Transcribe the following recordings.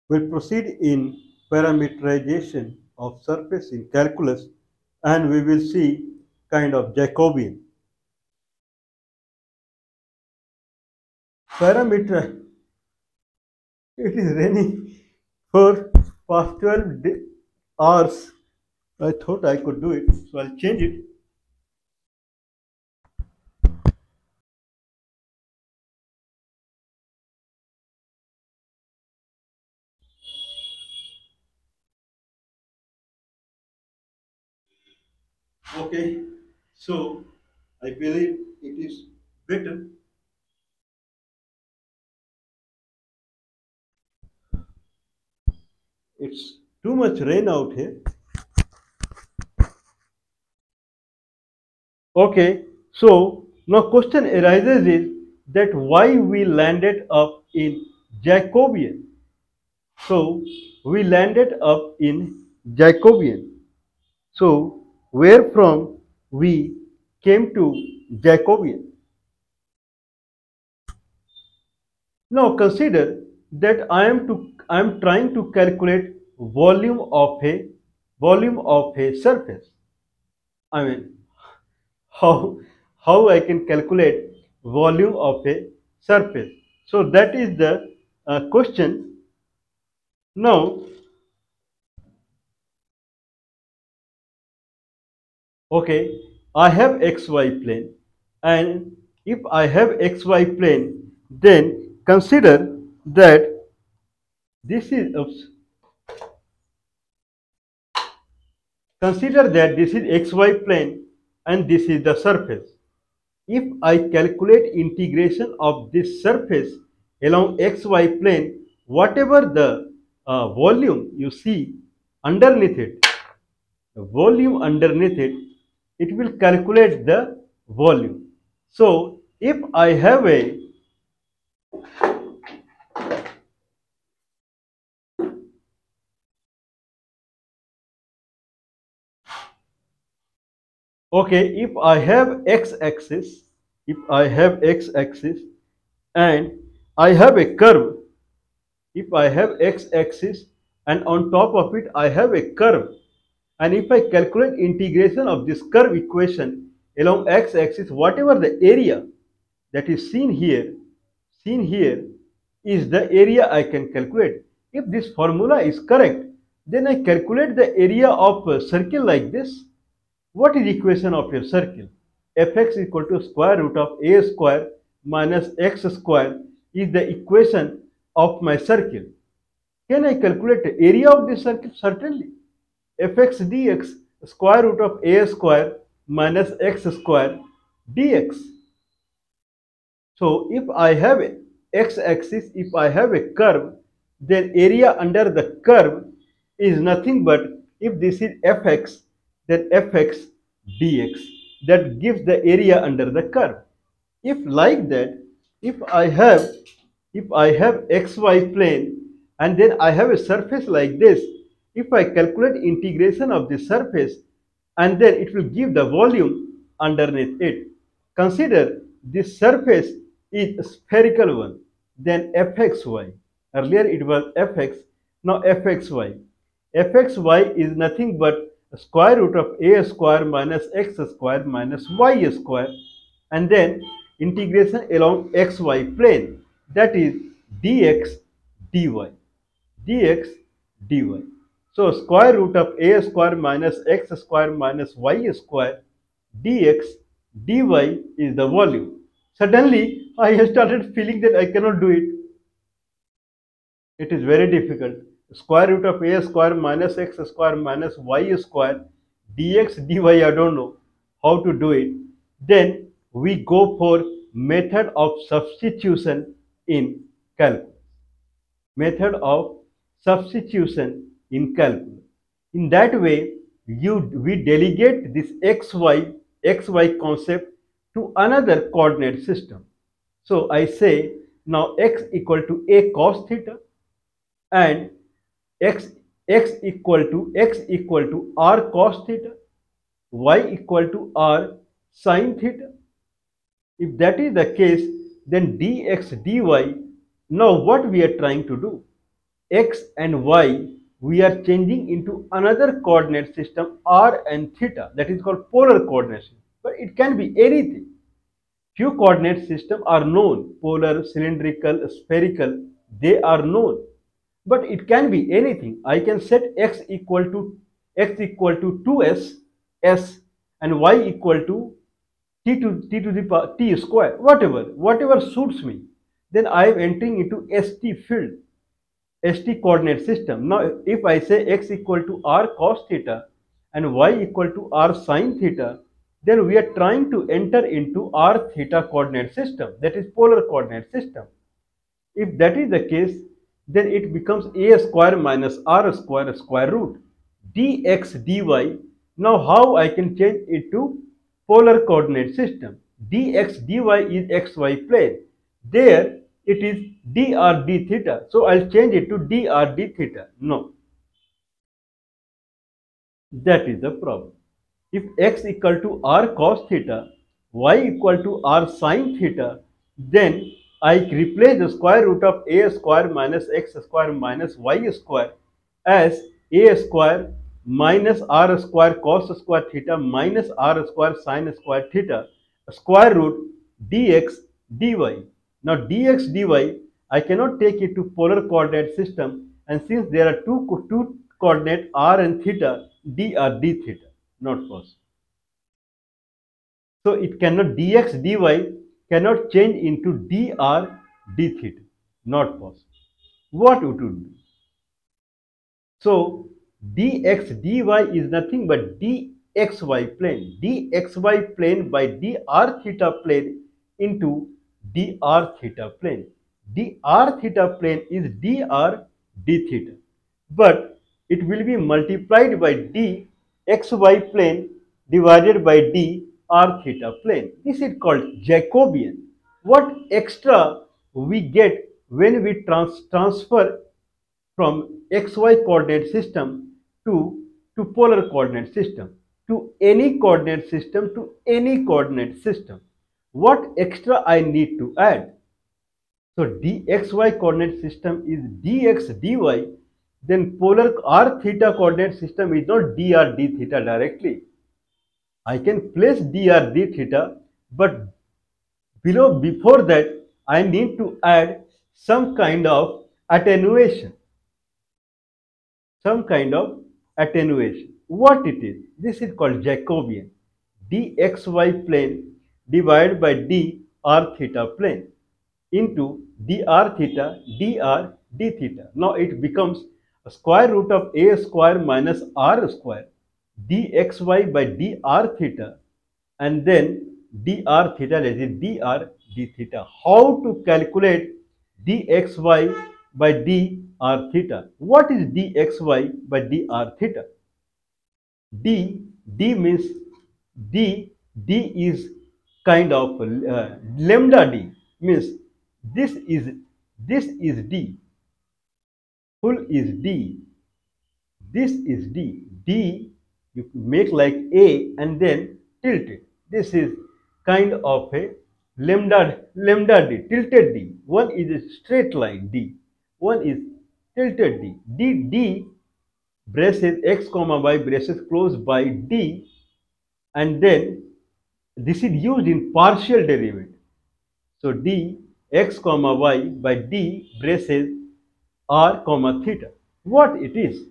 We'll proceed in parameterization of surface in calculus, and we will see kind of Jacobian. Parameter, it is raining for past 12 hours. I thought I could do it, so I'll change it. Okay, so I believe it is better. It's too much rain out here. Okay, so now question arises is that why we landed up in Jacobian. So we landed up in Jacobian. So where from we came to Jacobian. Now consider that I am trying to calculate volume of a surface. I mean how I can calculate volume of a surface. So that is the question. Now, okay, I have xy plane, and if I have xy plane, then consider that this is oops, consider that this is xy plane and this is the surface. If I calculate integration of this surface along xy plane, whatever the volume you see underneath it, the volume underneath it, it will calculate the volume. So if I have a okay, if I have x-axis, if I have x-axis and I have a curve, if I have x-axis and on top of it I have a curve, and if I calculate integration of this curve equation along x-axis, whatever the area that is seen here is the area I can calculate. If this formula is correct, then I calculate the area of a circle like this. What is equation of your circle? Fx equal to square root of a square minus x square is the equation of my circle. Can I calculate the area of this circle? Certainly. Fx dx square root of a square minus x square dx. So if I have a x-axis, if I have a curve, then area under the curve is nothing but, if this is fx, then fx dx. That gives the area under the curve. If like that, if I have xy plane and then I have a surface like this, if I calculate integration of the surface, and then it will give the volume underneath it. Consider this surface is a spherical one, then fxy. Earlier it was fx, now fxy. Fxy is nothing but square root of a square minus x square minus y square, and then integration along xy plane, that is dx dy, dx dy. So square root of a square minus x square minus y square dx dy is the volume. Suddenly I started feeling that I cannot do it. It is very difficult. Square root of a square minus x square minus y square dx dy, I don't know how to do it. Then we go for method of substitution in calculus. Method of substitution in calculus. In that way, we delegate this xy concept to another coordinate system. So I say now x equal to a cos theta and x equal to r cos theta, y equal to r sin theta. If that is the case, then dx dy, now what we are trying to do? x and y we are changing into another coordinate system r and theta, that is called polar coordinate system. But it can be anything. Few coordinate systems are known: polar, cylindrical, spherical. They are known, but it can be anything. I can set x equal to 2s s and y equal to t to the power t square, whatever suits me. Then I am entering into st field, st coordinate system. Now if I say x equal to r cos theta and y equal to r sin theta, then we are trying to enter into r theta coordinate system, that is polar coordinate system. If that is the case, then it becomes a square minus r square square root dx dy. Now how I can change it to polar coordinate system? Dx dy is xy plane. There it is dr d theta. So I'll change it to dr d theta. No. That is the problem. If x equal to r cos theta, y equal to r sin theta, then I replace the square root of a square minus x square minus y square as a square minus r square cos square theta minus r square sin square theta square root dx dy. Now dx dy, I cannot take it to polar coordinate system, and since there are two coordinate r and theta, dr d theta, not possible. So it cannot, dx dy cannot change into dr d theta, not possible. What it would be? So dx dy is nothing but dxy plane, dxy plane by dr theta plane into dr theta plane. Dr theta plane is dr d theta, but it will be multiplied by dxy plane divided by dr theta plane. This is called Jacobian. What extra we get when we transfer from xy coordinate system to polar coordinate system, to any coordinate system, to any coordinate system? What extra I need to add? So dxy coordinate system is dx dy, then polar r theta coordinate system is not dr d theta directly. I can place dr d theta, but before that I need to add some kind of attenuation. What it is? This is called Jacobian. dxy plane divided by dr theta plane into dr theta dr d theta. Now it becomes a square root of a square minus r square dxy by dr theta, and then dr theta, that is dr d theta. How to calculate dxy by dr theta? What is dxy by dr theta? D means d is kind of lambda d, means this is d, full is d, this is d. D you make like a and then tilt it. This is kind of a lambda d, tilted d. One is a straight line d, one is tilted d. D braces x comma y braces closed by d, and then this is used in partial derivative. So d x comma y by d braces r comma theta. What it is?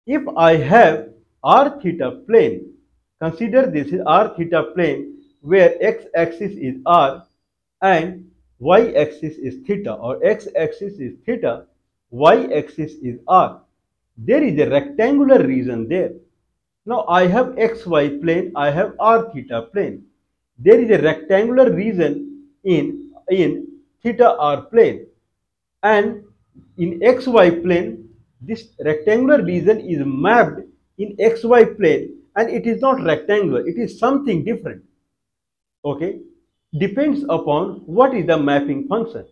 If I have r theta plane, consider this is r theta plane where x axis is r and y axis is theta, or x axis is theta, y axis is r. There is a rectangular region there. Now I have xy plane, I have r theta plane. There is a rectangular region in theta r plane, and in xy plane this rectangular region is mapped in xy plane, and it is not rectangular, it is something different. Okay, depends upon what is the mapping function.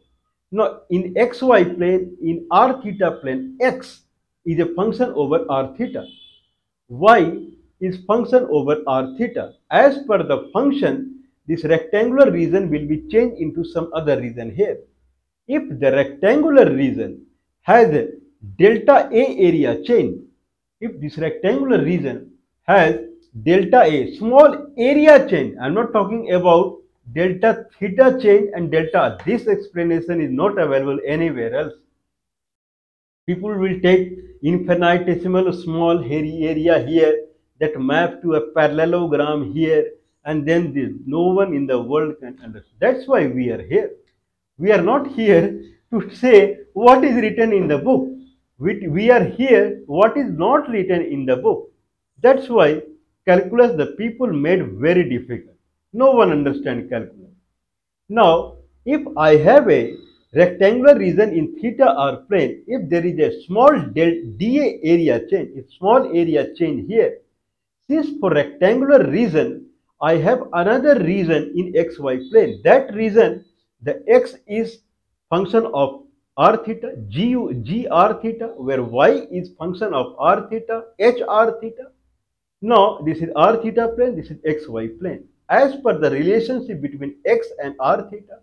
Now in xy plane, in r theta plane, x is a function over r theta, y is function over r theta. As per the function, this rectangular region will be changed into some other region here. If the rectangular region has delta A area change. If this rectangular region has delta A, small area change, I am not talking about delta theta change and delta. This explanation is not available anywhere else. People will take infinitesimal small hairy area here that map to a parallelogram here, and then no one in the world can understand. That's why we are here. We are not here to say what is written in the book. We are here what is not written in the book. That's why calculus the people made very difficult. No one understands calculus. Now, if I have a rectangular region in theta or plane, if there is a small dA area change, a small area change here, since for rectangular region, I have another region in xy plane. That region, the x is function of r theta, g r theta, where y is function of r theta, h r theta. Now, this is r theta plane, this is xy plane. As per the relationship between x and r theta,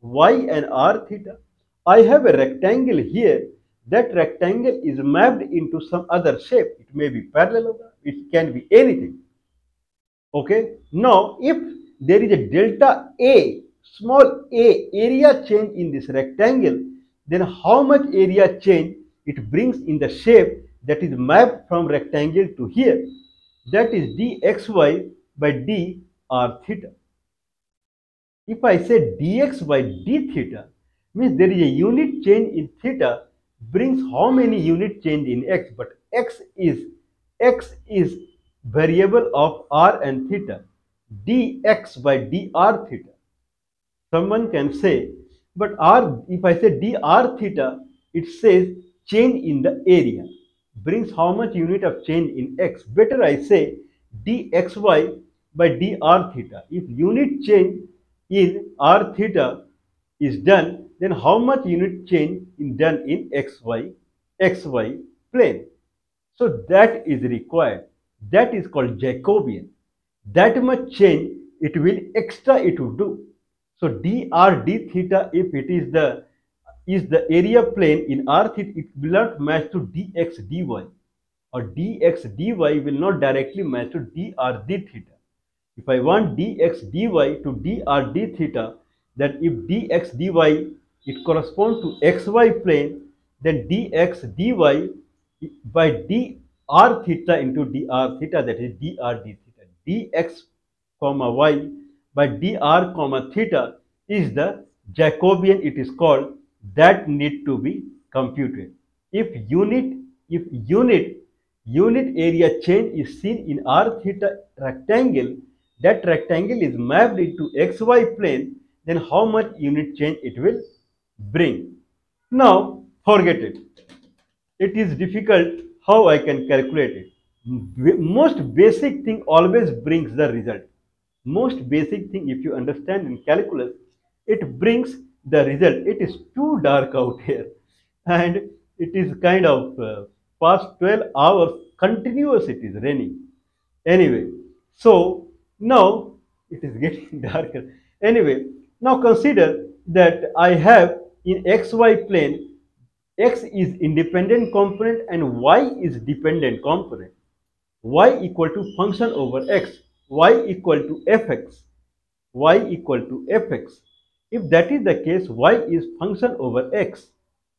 y and r theta, I have a rectangle here. That rectangle is mapped into some other shape. It may be parallelogram, it can be anything. Okay. Now, if there is a delta A, small a area change in this rectangle, then how much area change it brings in the shape that is mapped from rectangle to here? That is dxy by dr theta. If I say dx by d theta, means there is a unit change in theta brings how many unit change in x, but x is variable of r and theta, dx by dr theta. Someone can say, but r, if I say dr theta, it says change in the area brings how much unit of change in x. Better I say dxy by dr theta. If unit change in r theta is done, then how much unit change is done in xy plane? So that is required. That is called Jacobian. That much change it will do. So dr d theta, if it is the area plane in r theta, it will not match to dx dy, or dx dy will not directly match to dr d theta. If I want dx dy to dr d theta, then if dx dy it corresponds to xy plane, then dx dy by dr theta into dr theta, that is dr d theta. Dx comma y by dr comma theta is the Jacobian, it is called, that need to be computed. If unit area change is seen in r theta rectangle, that rectangle is mapped into xy plane, then how much unit change it will bring? Now forget it. It is difficult how I can calculate it. Most basic thing always brings the result. Most basic thing, if you understand in calculus, it brings the result. It is too dark out here, and it is kind of past 12 hours continuous it is raining. Anyway, so now it is getting darker. Anyway, now consider that I have in xy plane, x is independent component and y is dependent component. Y equal to function over x, y equal to fx, y equal to fx. If that is the case, y is function over x.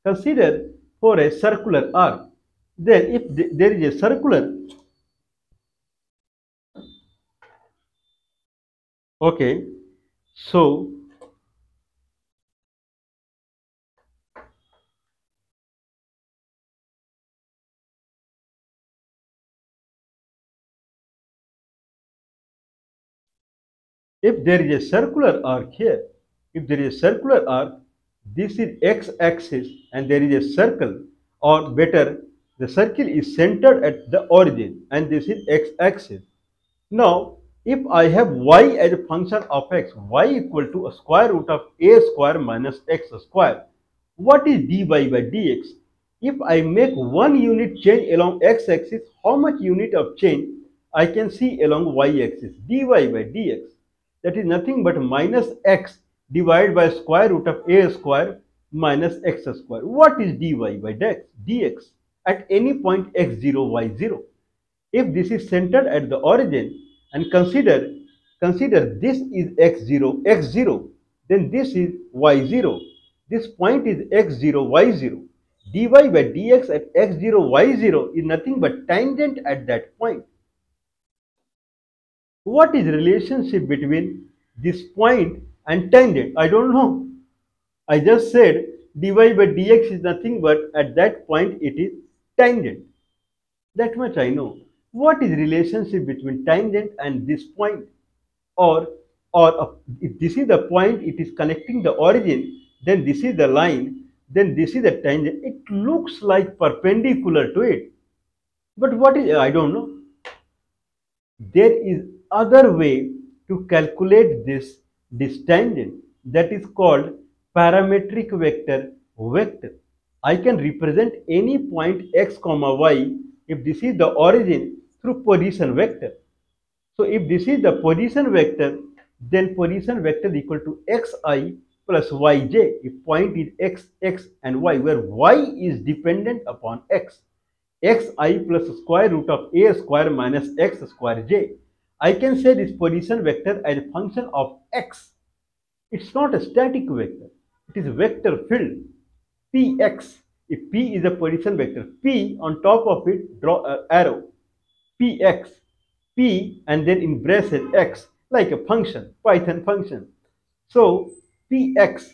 Consider for a circular arc. Then if there is a circular, okay, so if there is a circular arc here, if there is a circular arc, this is x-axis and there is a circle, or better, the circle is centered at the origin and this is x-axis. Now, if I have y as a function of x, y equal to a square root of a square minus x square. What is dy by dx? If I make one unit change along x-axis, how much unit of change I can see along y-axis? Dy by dx. That is nothing but minus x divided by square root of a square minus x square. What is dy by dx at any point x0, y0? If this is centered at the origin and consider this is x0, then this is y0. This point is x0, y0. dy by dx at x0, y0 is nothing but tangent at that point. What is the relationship between this point and tangent? I don't know. I just said dy by dx is nothing but at that point it is tangent. That much I know. What is the relationship between tangent and this point? Or, if this is the point, it is connecting the origin, then this is the line, then this is the tangent. It looks like perpendicular to it. But what is, I don't know. There is other way to calculate this tangent, that is called parametric vector. I can represent any point x comma y if this is the origin through position vector. So if this is the position vector, then position vector equal to xi plus yj if point is x and y, where y is dependent upon x. Xi plus square root of a square minus x square j. I can say this position vector as a function of x. It's not a static vector. It is a vector field. Px. If p is a position vector, p on top of it draw an arrow. Px. P and then in bracket x, like a function, Python function. So Px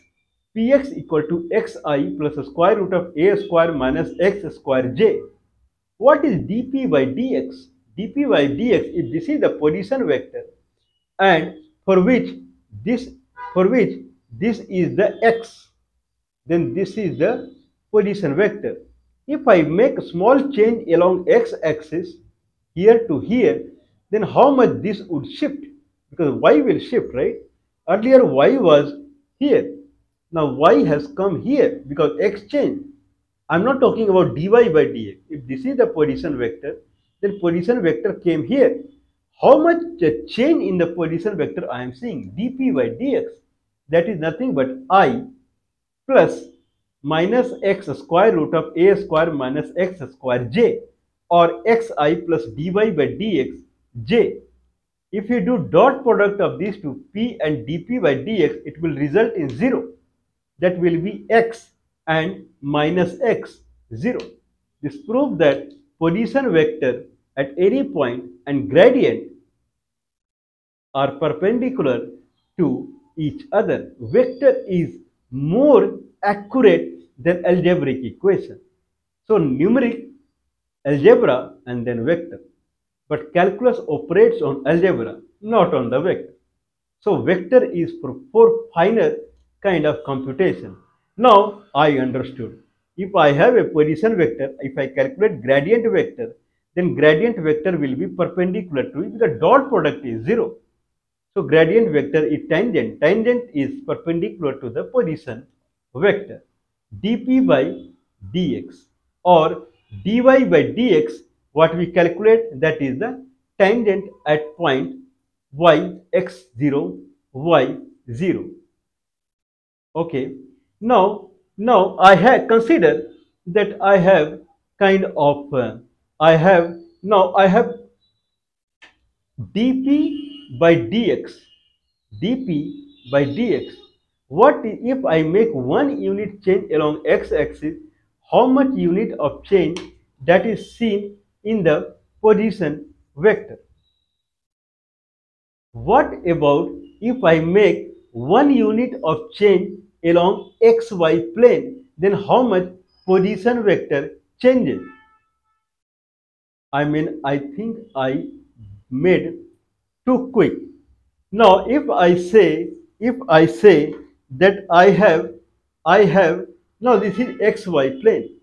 equal to xi plus square root of a square minus x square j. What is dp by dx? dp by dx, if this is the position vector and for which this is the x, then this is the position vector. If I make a small change along x-axis here to here, then how much this would shift? Because y will shift, right? Earlier y was here. Now y has come here because x changed. I'm not talking about dy by dx. If this is the position vector, then position vector came here. How much change in the position vector I am seeing? dp by dx. That is nothing but I plus minus x square root of a square minus x square j, or xi plus dy by dx j. If you do dot product of these two, p and dp by dx, it will result in 0. That will be x and minus x, 0. This proves that position vector at any point and gradient are perpendicular to each other. Vector is more accurate than algebraic equation. So numeric, algebra and then vector. But calculus operates on algebra, not on the vector. So vector is for finer kind of computation. Now I understood. If I have a position vector, if I calculate gradient vector, then gradient vector will be perpendicular to it. The dot product is 0. So gradient vector is tangent. Tangent is perpendicular to the position vector. dp by dx or dy by dx, what we calculate, that is the tangent at point y x0, y0. Okay. Now I have considered that I have kind of I have dp by dx. What if I make one unit change along x-axis? How much unit of change that is seen in the position vector? What about if I make one unit of change along xy plane? Then how much position vector changes? I mean, I think I made too quick. Now if I say that I have now this is xy plane.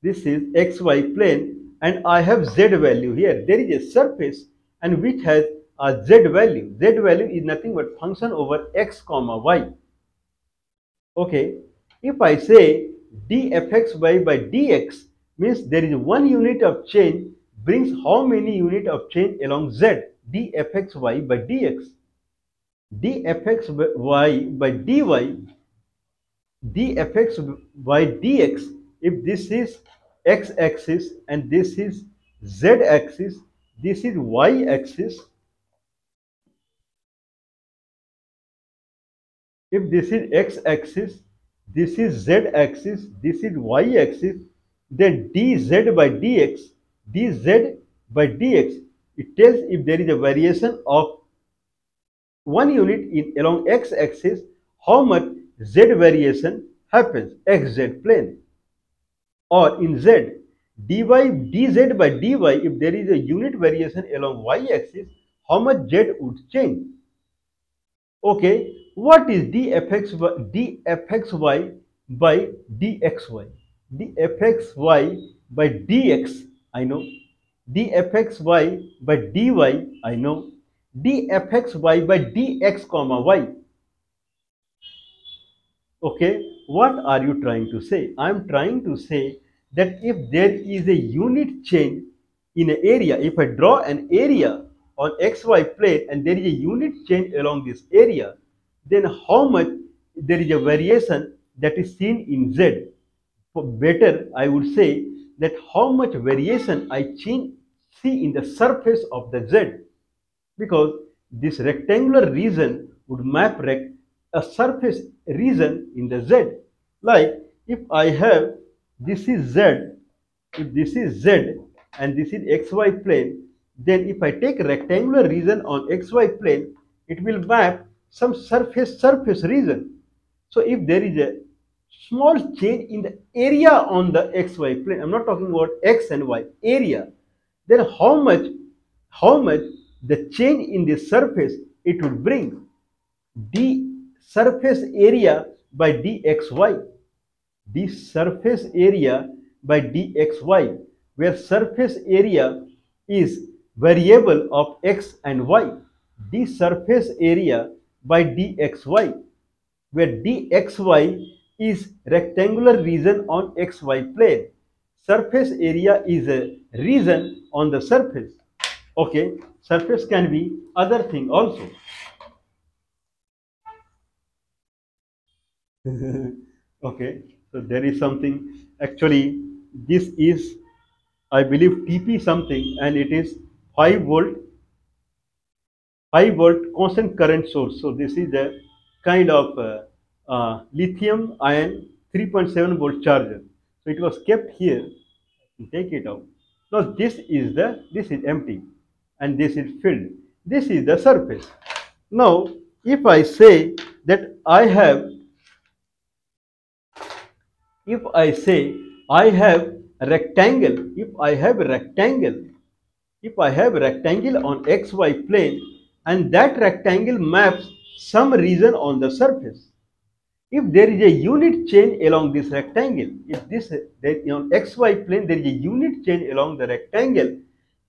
This is xy plane and I have z value here. There is a surface and which has a z value. Z value is nothing but function over x comma y. Okay. If I say dfxy by dx means there is one unit of change brings how many unit of change along z? dfxy by dx. dfxy by dy dfx by dx, if this is x-axis and this is z-axis, this is y-axis. If this is x-axis, this is z-axis, this is y-axis, then dz by dx, it tells if there is a variation of 1 unit in along x-axis, how much z variation happens, xz plane. Or in z, dz by dy, if there is a unit variation along y-axis, how much z would change. Okay, what is dfxy by dxy? Dfxy by dx, I know. Dfxy by dy, I know. Dfxy by dx comma y. Okay, what are you trying to say? I am trying to say that if there is a unit change in an area, if I draw an area on xy plane and there is a unit change along this area, then how much there is a variation that is seen in z. For better, I would say that how much variation I see in the surface of the z, because this rectangular region would map a surface region in the z. Like if I have, this is z, if this is z and this is xy plane, then if I take a rectangular region on xy plane, it will map some surface region. So if there is a small change in the area on the xy plane, I'm not talking about x and y, area, then how much the change in the surface it would bring. D surface area by dxy, the surface area by dxy, where surface area is variable of x and y. The surface area by dxy, where dxy is rectangular region on xy plane. Surface area is a region on the surface. Okay, surface can be other thing also. Okay, so there is something, actually this is, I believe, TP something, and it is 5 volt constant current source. So this is a kind of lithium ion 3.7 volt charger. So it was kept here. Take it out. Now this is empty and this is filled. This is the surface. Now if I say that I have, if I say I have a rectangle, if I have a rectangle on xy plane and that rectangle maps some region on the surface. If there is a unit change along this rectangle, if this on xy plane there is a unit change along the rectangle,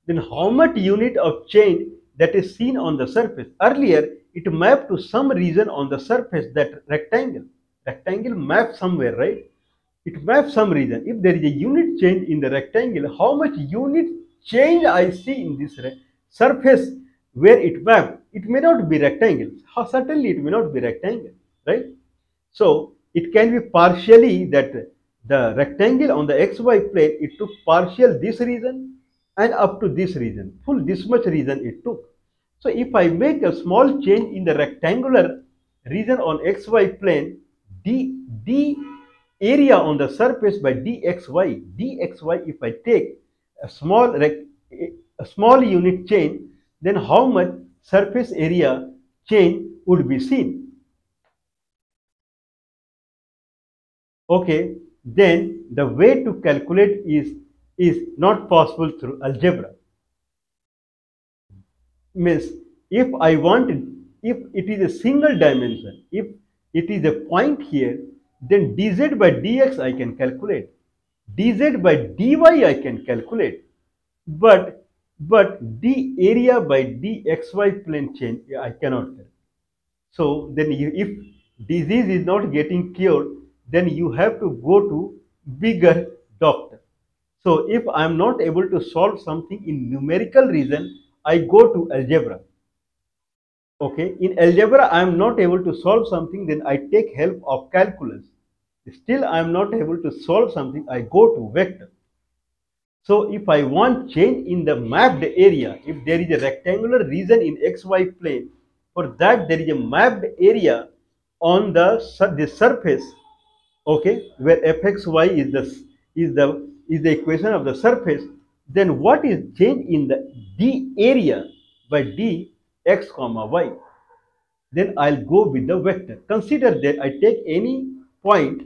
then how much unit of change that is seen on the surface? Earlier it mapped to some region on the surface, that rectangle mapped somewhere, right? It maps some region. If there is a unit change in the rectangle, how much unit change I see in this surface where it mapped? It may not be rectangle. Certainly it may not be rectangle, right? So it can be partially that the rectangle on the xy plane, it took partial this region and up to this region, full this much region it took. So if I make a small change in the rectangular region on xy plane, d area on the surface by dxy, if I take a small unit change, then how much surface area change would be seen? Okay, then the way to calculate is not possible through algebra. Means if I wanted, if it is a single dimension, if it is a point here, then dz by dx I can calculate, dz by dy I can calculate, but d area by dxy plane change I cannot calculate. So then if disease is not getting cured, then you have to go to bigger doctor. So if I am not able to solve something in numerical region, I go to algebra. Okay, in algebra I am not able to solve something, then I take help of calculus. Still I am not able to solve something, I go to vector. So if I want change in the mapped area, if there is a rectangular region in xy plane, for that there is a mapped area on the surface, okay, where fxy is the equation of the surface, then what is change in the d area by d x comma y? Then I'll go with the vector. Consider that I take any point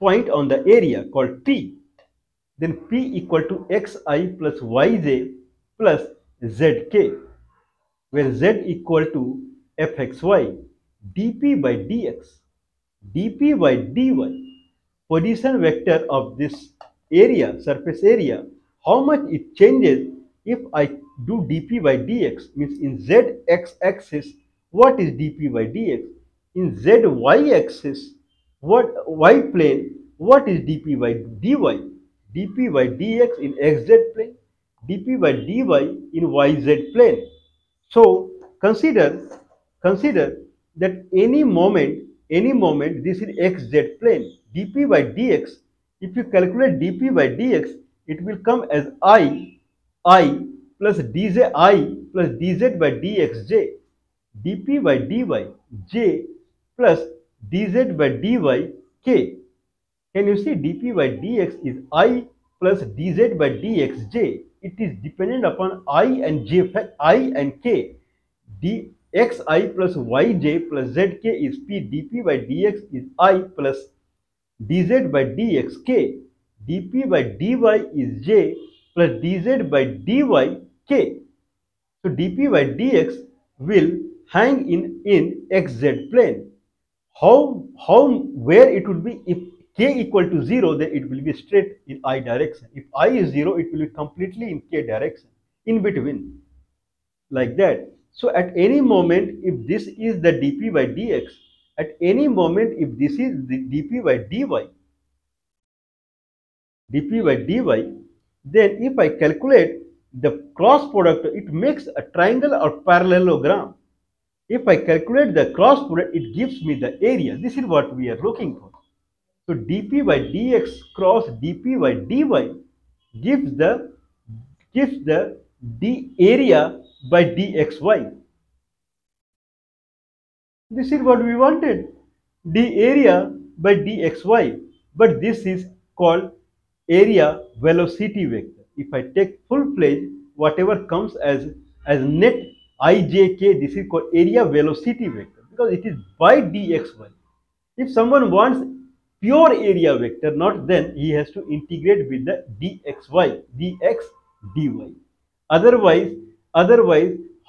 on the area called P. Then P equal to xi plus yj plus zk, where z equal to fxy dp by dx, dp by dy, position vector of this area, surface area, how much it changes if I do dp by dx, means in zx axis, what is dp by dx? In zy axis, what y plane, what is dp by dy? dp by dx in xz plane, dp by dy in yz plane. So consider that any moment this is xz plane, dp by dx. If you calculate dp by dx, it will come as I plus dzi plus dz by dxj, dp by dy j plus dz by dy k. Can you see dp by dx is I plus dz by dxj? It is dependent upon I and j, I and k. dxi plus yj plus zk is p. dp by dx is I plus dz by dxk. dp by dy is j plus dz by dy k. So dp by dx will hang in xz plane. Where it would be if k equal to 0, then it will be straight in I direction. If I is 0, it will be completely in k direction, in between, like that. So at any moment, if this is the dp by dx, at any moment, if this is the dp by dy, then if I calculate the cross product, it makes a triangle or parallelogram. If I calculate the cross product, it gives me the area. This is what we are looking for. So dp by dx cross dp by dy gives the d area by dxy. This is what we wanted, d area by dxy. But this is called area velocity vector. If I take full-fledged, whatever comes as net ijk, this is called area velocity vector, because it is by dxy. If someone wants pure area vector, not, then he has to integrate with the dxy, dx, dy. Otherwise,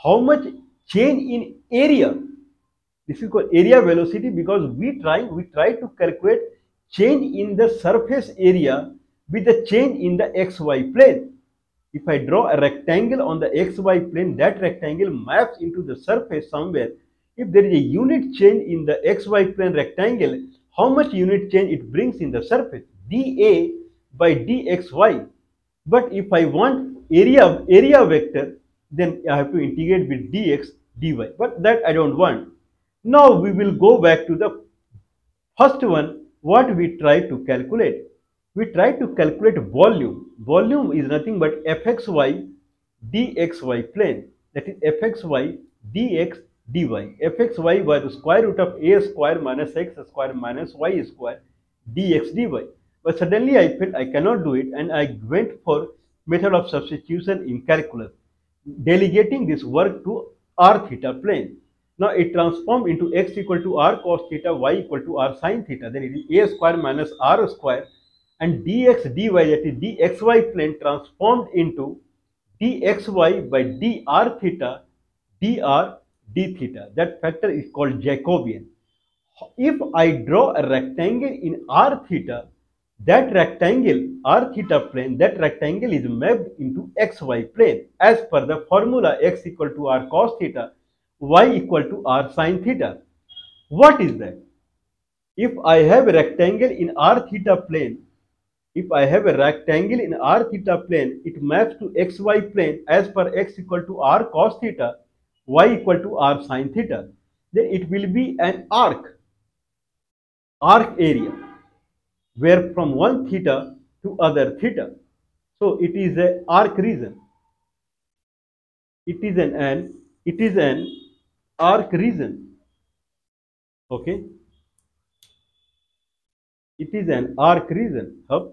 how much change in area? This is called area velocity, because we try to calculate change in the surface area with the change in the xy plane. If I draw a rectangle on the xy plane, that rectangle maps into the surface somewhere. If there is a unit change in the xy plane rectangle, how much unit change it brings in the surface? dA by dxy. But if I want area vector, then I have to integrate with dx, dy. But that I don't want. Now we will go back to the first one, what we try to calculate. We try to calculate volume. Volume is nothing but fxy dxy plane. That is fxy dx dy. fxy was the square root of a square minus x square minus y square dx dy. But suddenly I felt I cannot do it, and I went for method of substitution in calculus, delegating this work to r theta plane. Now it transformed into x equal to r cos theta, y equal to r sin theta. Then it is a square minus r square, and dx dy, that is dxy plane, transformed into dxy by dr theta, dr d theta. That factor is called Jacobian. If I draw a rectangle in r theta, that rectangle, r theta plane, that rectangle is mapped into xy plane as per the formula x equal to r cos theta, y equal to r sin theta. What is that? If I have a rectangle in r theta plane, it maps to xy plane as per x equal to r cos theta, y equal to r sin theta. Then it will be an arc area. where from one theta to other theta. So it is a arc region. It is an arc region. Okay, it is an arc region. How?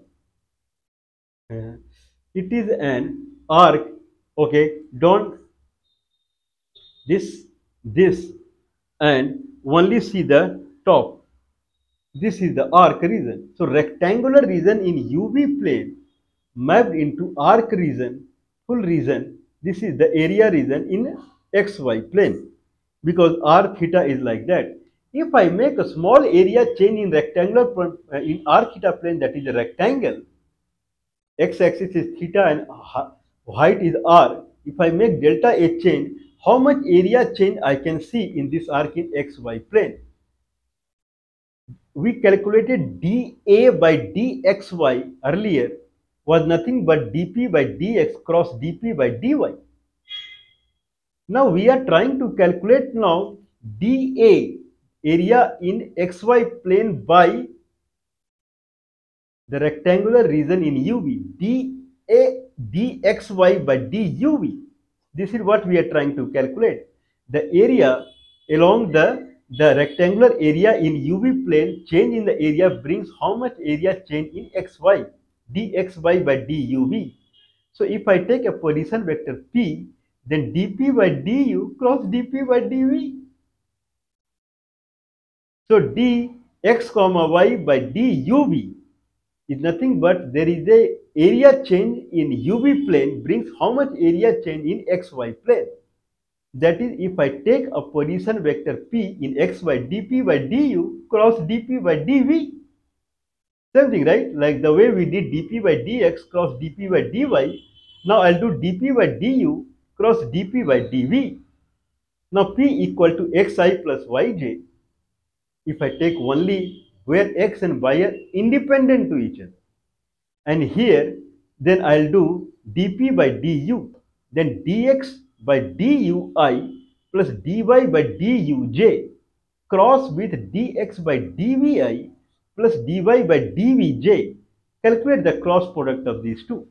It is an arc. Okay, don't this and only see the top. This is the arc region. So rectangular region in UV plane mapped into arc region, full region. This is the area region in XY plane because r theta is like that. If I make a small area change in rectangular in r theta plane, that is a rectangle, x-axis is theta and height is r. If I make delta A change, how much area change I can see in this arc in XY plane? We calculated dA by dxy earlier was nothing but dp by dx cross dp by dy. Now we are trying to calculate now dA, area in xy plane by the rectangular region in UV, dA dxy by duv. This is what we are trying to calculate. The area along the rectangular area in UV plane, change in the area brings how much area change in xy, dxy by duv. So if I take a position vector p, then dp by du cross dp by dv. So dx comma y by duv is nothing but there is a area change in UV plane brings how much area change in XY plane. That is, if I take a position vector p in xy, dp by du cross dp by dv. Same thing, right? Like the way we did dp by dx cross dp by dy. Now I'll do dp by du cross dp by dv. Now p equal to xi plus yj. If I take only where x and y are independent to each other. And here, then I'll do dp by du, then dx by dui plus dy by duj cross with dx by dvi plus dy by dvj. Calculate the cross product of these two.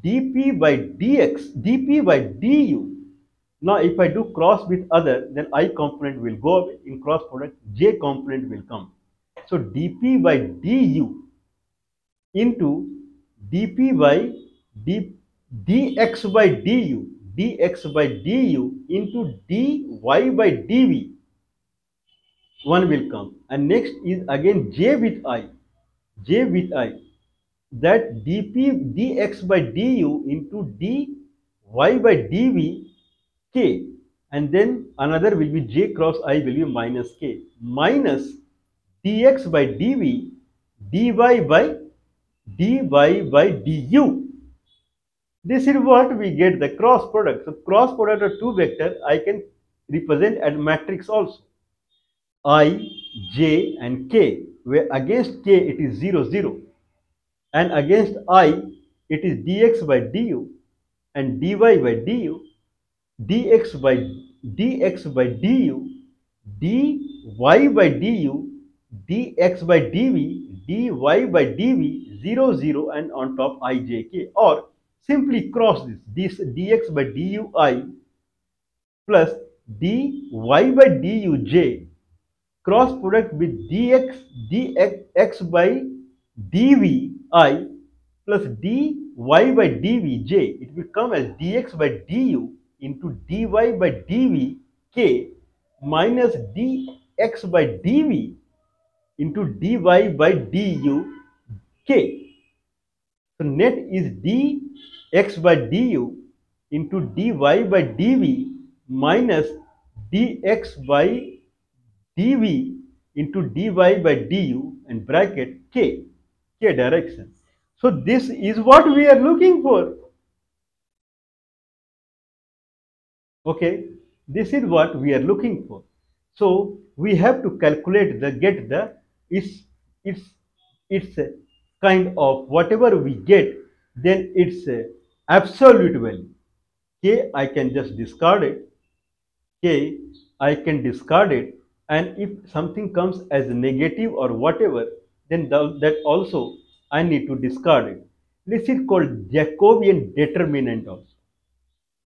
dp by dp by du. Now if I do cross with other, then I component will go away. In cross product, j component will come. So dp by du into dp by dx by du into dy by dv. One will come. And next is again j with i. That dx by du into dy by dv k, and then another will be j cross I will be minus k minus dx by dv dy by du. This is what we get the cross product. So cross product of two vectors I can represent as matrix also. I, j and k, where against k it is 0, 0. And against I it is dx by du and dy by du, dx by du, dy by du, dx by dv, dy by dv, 0, 0 and on top ijk, or simply cross this dx by dui plus dy by duj cross product with dx by dvi plus dy by dvj. It will come as dx by du into dy by dv k minus dx by dv into dy by du k. So net is dx by du into dy by dv minus dx by dv into dy by du and bracket k direction. So this is what we are looking for. Okay, this is what we are looking for. So we have to calculate it's a kind of whatever we get, then it's a absolute value. K I can just discard it. K I can discard it, and if something comes as negative or whatever, then that also I need to discard it. This is called Jacobian determinant also.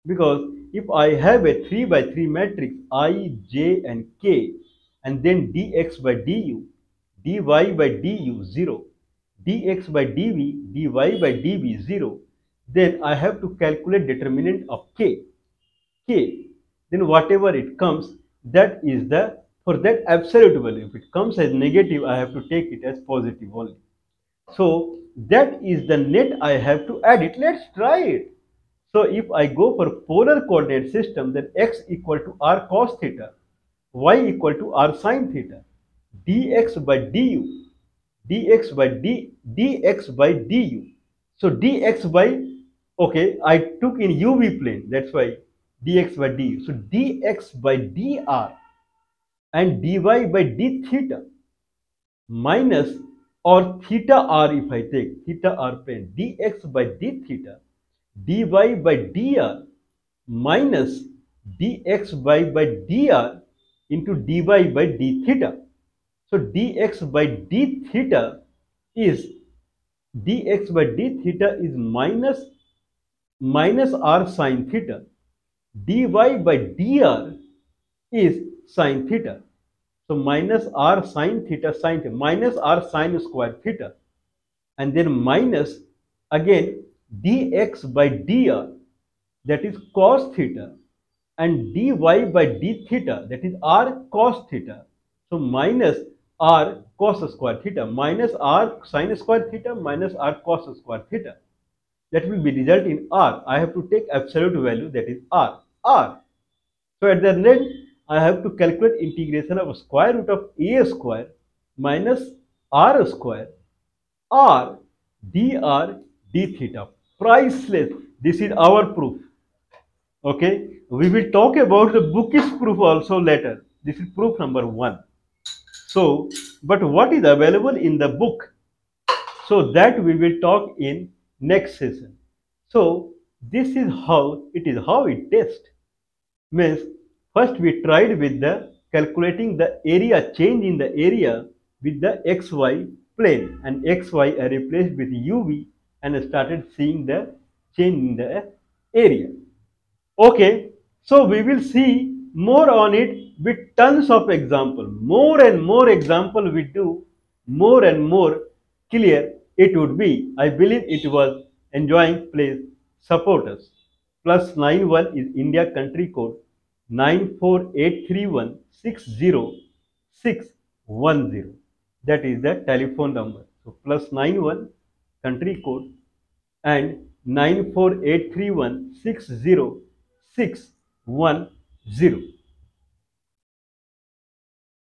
Because if I have a 3 by 3 matrix I, j and k, and then dx by du, dy by du 0, dx by dv, dy by dv 0, then I have to calculate determinant of k. Then whatever it comes, that is the, for that absolute value. If it comes as negative, I have to take it as positive only. So that is the net I have to add it. Let's try it. So if I go for polar coordinate system, then x equal to r cos theta, y equal to r sin theta, dx by du, dx by du. So dx by, okay, I took in UV plane, that's why dx by du. So dx by dr and dy by d theta minus, or theta r, if I take theta r plane, dx by d theta, dy by dr minus dx by dr into dy by d theta. So dx by d theta is minus r sine theta. Dy by dr is sine theta. So minus r sine theta, minus r sine square theta, and then minus again dx by dr, that is cos theta, and dy by d theta, that is r cos theta. So minus r cos square theta minus r sin square theta minus r cos square theta. That will be result in r. I have to take absolute value, that is r. So at the end, I have to calculate integration of square root of a square minus r square r dr d theta. Priceless. This is our proof. Okay, we will talk about the bookish proof also later. This is proof number 1. So, but what is available in the book? So that we will talk in next session. So this is how it tests. Means first we tried with the calculating the area, change in the area with the xy plane, and xy are replaced with uv and started seeing the change in the area. Okay, so we will see more on it with tons of example. More and more example we do, more and more clear it would be. I believe it was enjoying. Please support us. +91 is India country code 948316061. That is the telephone number. So +91 country code and 948316061.